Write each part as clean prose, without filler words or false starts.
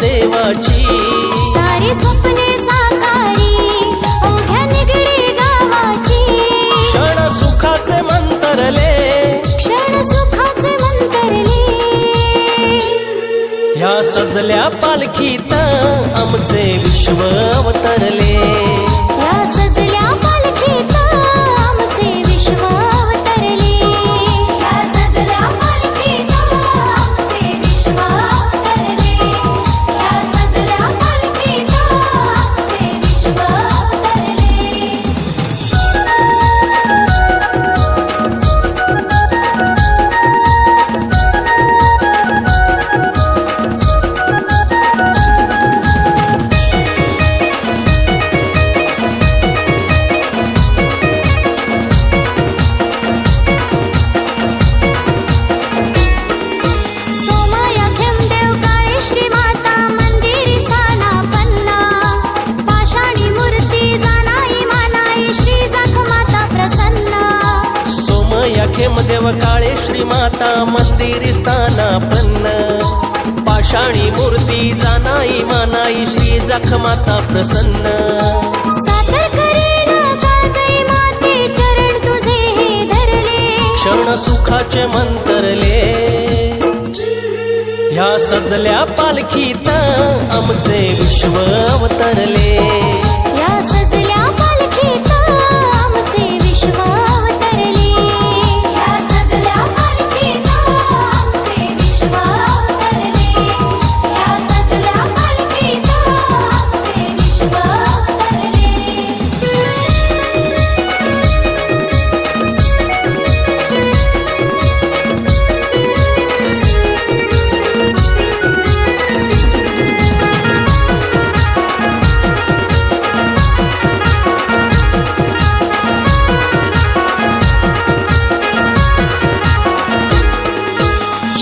देवाची सारी स्वप्ने साकारी अवघ्या निगडी गावाची क्षण सुखाचे मंतरले क्षण सुखाचे मंतरले ह्या सजल्या पालखीत आमचे विश्व अवतरले या सजल्या पालखीत आमचे विश्व अवतरले या सजल्या पालखीत आमचे विश्व अवतरले या सजल्या पालखीत आमचे विश्व अवतरले खेमदेव काळे श्री माता मंदिर स्थानापन्न पाषाणी मूर्ती जानाई मानाई श्री जखमाता प्रसन्न सादर करीन काळकई माते चरण तुझे हे धरले क्षण सुखाचे मंतरले ह्या सजल्या पालखीत आमचे विश्व अवतरले या सजल्या पालखीत आमचे विश्व अवतरले या सजल्या पालखीत आमचे विश्व अवतरले या सजल्या पालखीत आमचे विश्व अवतरले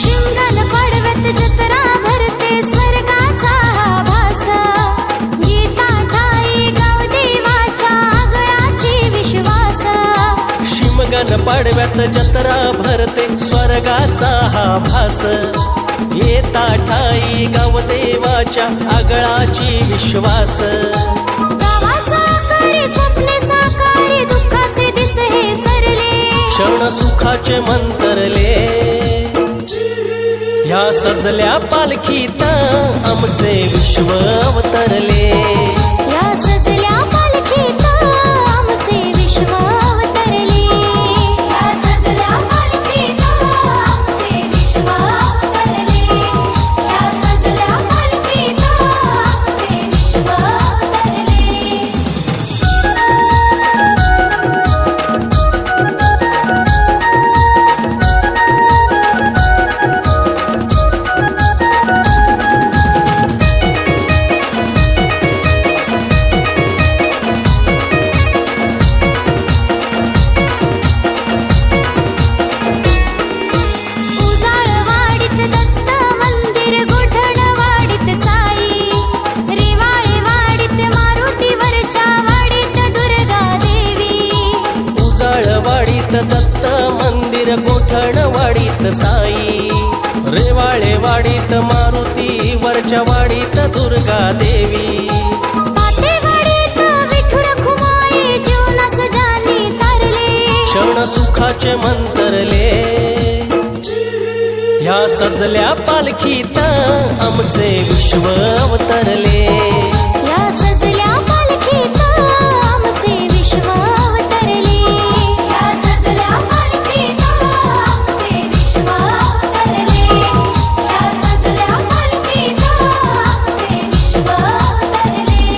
शिमगान पाडव्यात जत्रा भरते स्वर्गाचा हा भास गीता ठाई गाव देवाच्या आगळाची विश्वास शिमगन पाडव्यात जत्रा भरते स्वर्गाचा हा भास येता ठाई गाव देवाच्या आगळाची विश्वास गावाचा आकारी स्वप्ने साकारी दुःखाचे दिस हे सरले क्षण सुखाचे मंतरले ह्या सजल्या पालखीत आमचे विश्व अवतरले या सजल्या पालखीत आमचे विश्व अवतरले या सजल्या पालखीत आमचे विश्व अवतरले या सजल्या पालखीत आमचे विश्व अवतरले उजाळवाडीत दत्त मंदिर गोठणवाडीत साई रेवाळेवाडीत मारुतीवरच्या वाडीत दुर्गा देवी उजाळवाडीत दत्त मंदिर गोठणवाडीत साई रेवाळेवाडीत मारुती वरच्या वाडीत दुर्गा देवी पातेवाडीत विठुर खुमाई जीवनास जानी तारले क्षण सुखाचे मंतरले ह्या सजल्या पालखीत आमचे विश्व अवतरले या सजल्या पालखीत आमचे विश्व अवतरले या सजल्या पालखीत आमचे विश्व अवतरले या सजल्या पालखीत आमचे विश्व अवतरले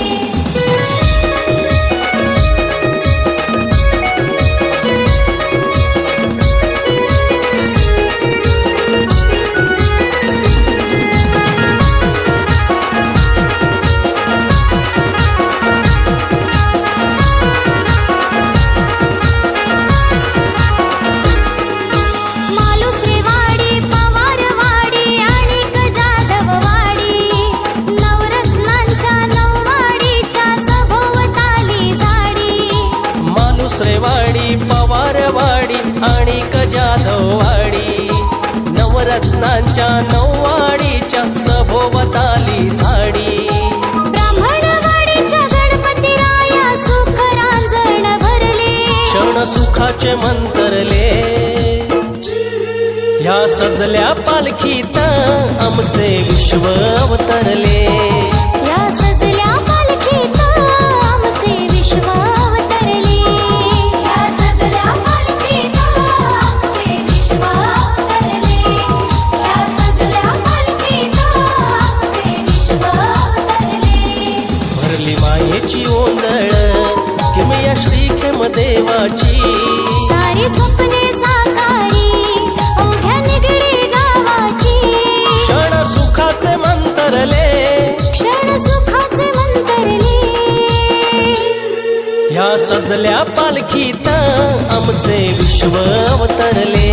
जाधववाडी नवरत्नांच्या नऊवाडीच्या सभोवताली सुखाचे मंतरले ह्या सजल्या पालखीत आमचे विश्व अवतरले या सजल्या पालखीत आमचे विश्व अवतरले या सजल्या पालखीत आमचे विश्व अवतरले या सजल्या पालखीत आमचे विश्व अवतरले भरली मायेची ओंजळ किमया श्री देवाची सारी स्वप्ने साकारी अवघ्या निगडी गावाची क्षण सुखाचे मंतरले क्षण सुखाचे मंतरले ह्या सजल्या पालखीत आमचे विश्व अवतरले